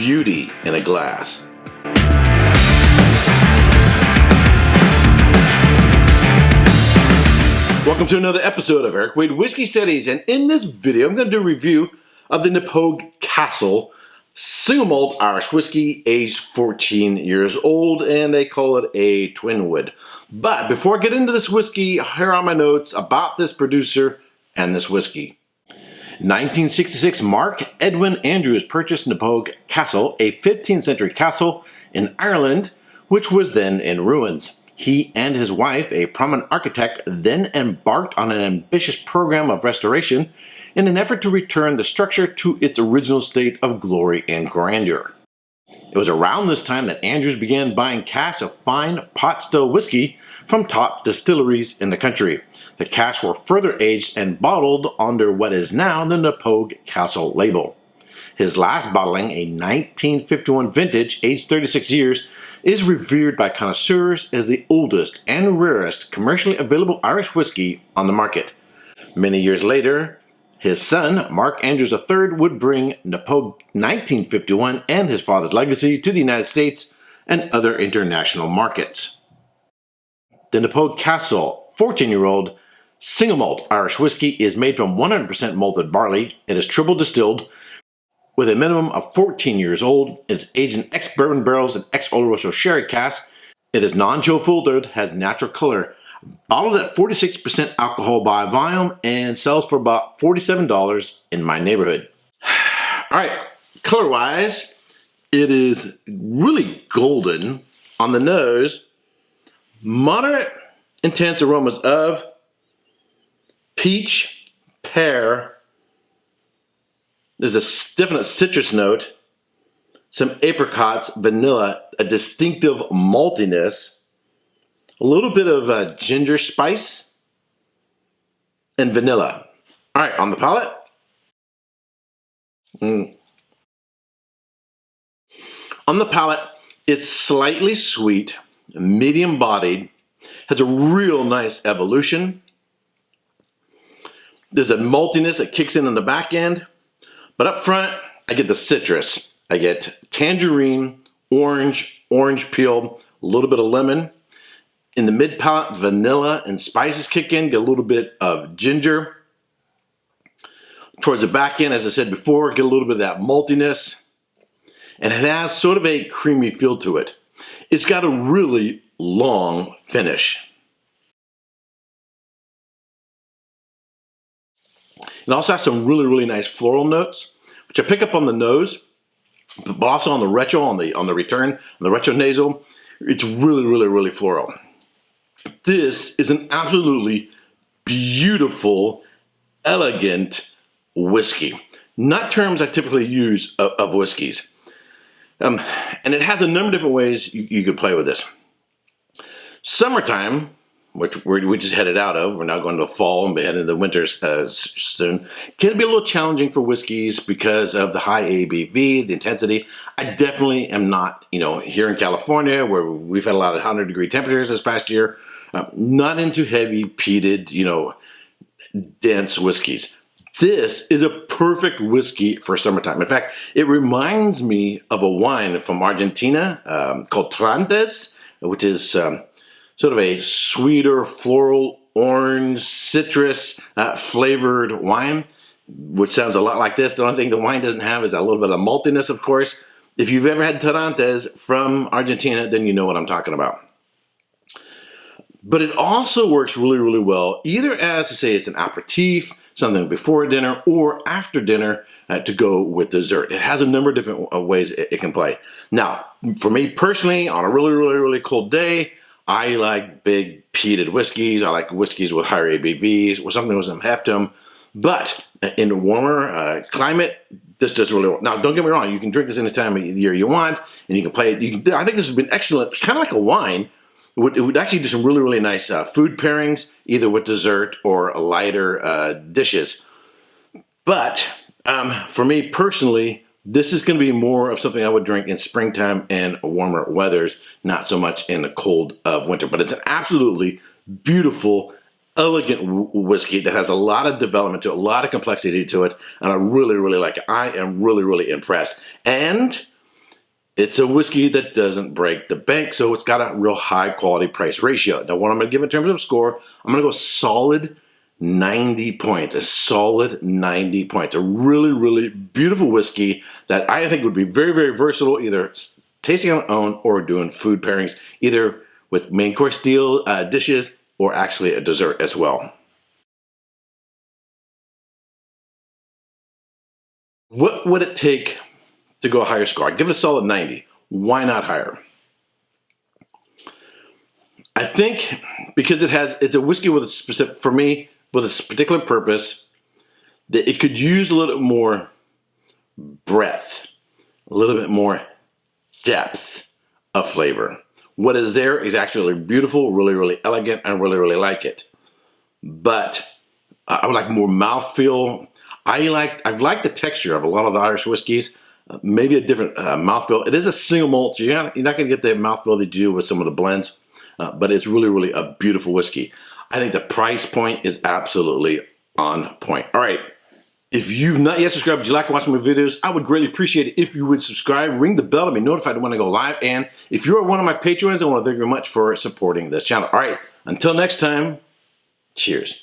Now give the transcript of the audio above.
beauty in a glass. Welcome to another episode of Erik Wait Whiskey Studies, and in this video I'm going to do a review of the Knappogue Castle single malt Irish whiskey, aged 14 years old, and they call it a twin wood. But before I get into this whiskey, here are my notes about this producer and this whiskey. In 1966, Mark Edwin Andrews purchased Knappogue Castle, a 15th century castle in Ireland, which was then in ruins. He and his wife, a prominent architect, then embarked on an ambitious program of restoration in an effort to return the structure to its original state of glory and grandeur. It was around this time that Andrews began buying casks of fine pot still whiskey from top distilleries in the country. The casks were further aged and bottled under what is now the Knappogue Castle label. His last bottling, a 1951 vintage, aged 36 years, is revered by connoisseurs as the oldest and rarest commercially available Irish whiskey on the market. Many years later, his son, Mark Andrews III, would bring Knappogue 1951 and his father's legacy to the United States and other international markets. The Knappogue Castle 14-year-old single malt Irish whiskey is made from 100% malted barley. It is triple distilled with a minimum of 14 years old. It's aged in ex-bourbon barrels and ex-Oloroso sherry casks. It is non-chill filtered, has natural color, bottled at 46% alcohol by volume, and sells for about $47 in my neighborhood. Alright, color-wise, it is really golden on the nose. Moderate, intense aromas of peach, pear. There's a definite citrus note, some apricots, vanilla, a distinctive maltiness, a little bit of ginger spice, and vanilla. All right, on the palate. On the palate, it's slightly sweet, medium bodied, has a real nice evolution. There's a maltiness that kicks in on the back end, but up front, I get the citrus. I get tangerine, orange peel, a little bit of lemon. In the mid palate, vanilla and spices kick in, get a little bit of ginger. Towards the back end, as I said before, get a little bit of that maltiness. And it has sort of a creamy feel to it. It's got a really long finish. It also has some really nice floral notes, which I pick up on the nose, but also on the retro, on the return, on the retro nasal. It's really floral. This is an absolutely beautiful, elegant whiskey. Not terms I typically use of whiskeys. And it has a number of different ways you could play with this. Summertime, which we just headed out of, we're now going to fall and be heading into winter soon, can be a little challenging for whiskeys because of the high ABV, the intensity. I definitely am not, here in California where we've had a lot of 100-degree temperatures this past year, not into heavy peated, dense whiskeys. This is a perfect whiskey for summertime. In fact, it reminds me of a wine from Argentina called Tarantes, which is sort of a sweeter, floral, orange, citrus flavored wine, which sounds a lot like this. The only thing the wine doesn't have is a little bit of maltiness, of course. If you've ever had Tarantes from Argentina, then you know what I'm talking about. But it also works really well, either as, I say, it's an aperitif, something before dinner, or after dinner to go with dessert. It has a number of different ways it can play. Now, for me personally, on a really cold day, I like big peated whiskeys. I like whiskeys with higher ABVs or something with some heft to them. But in a warmer climate, this does really well. Now, don't get me wrong. You can drink this any time of the year you want, and you can play it. I think this would be an excellent, kind of like a wine. It would actually do some really nice food pairings, either with dessert or lighter dishes. But for me personally, this is going to be more of something I would drink in springtime and warmer weathers, not so much in the cold of winter. But it's an absolutely beautiful, elegant whiskey that has a lot of development to it, a lot of complexity to it, and I really like it. I am really impressed. And It's a whiskey that doesn't break the bank, so it's got a real high quality price ratio. Now, what I'm going to give in terms of score, I'm going to go solid 90 points. A solid 90 points. A really, really beautiful whiskey that I think would be very, very versatile, either tasting on its own or doing food pairings, either with main course dishes or actually a dessert as well. What would it take to go a higher score? I'd give it a solid 90. Why not higher? I think because it's a whiskey with a specific, for me, with a particular purpose, that it could use a little bit more breadth, a little bit more depth of flavor. What is there is actually beautiful, really, really elegant, and really, really like it. But I would like more mouthfeel. I've liked the texture of a lot of the Irish whiskeys. Maybe a different mouthfeel. It is a single malt, so you're not going to get the mouthfeel that you do with some of the blends, but it's really, really a beautiful whiskey. I think the price point is absolutely on point. All right, if you've not yet subscribed, but you like watching my videos, I would greatly appreciate it if you would subscribe, ring the bell to be notified when I go live, and if you're one of my patrons, I want to thank you very much for supporting this channel. All right, until next time, cheers.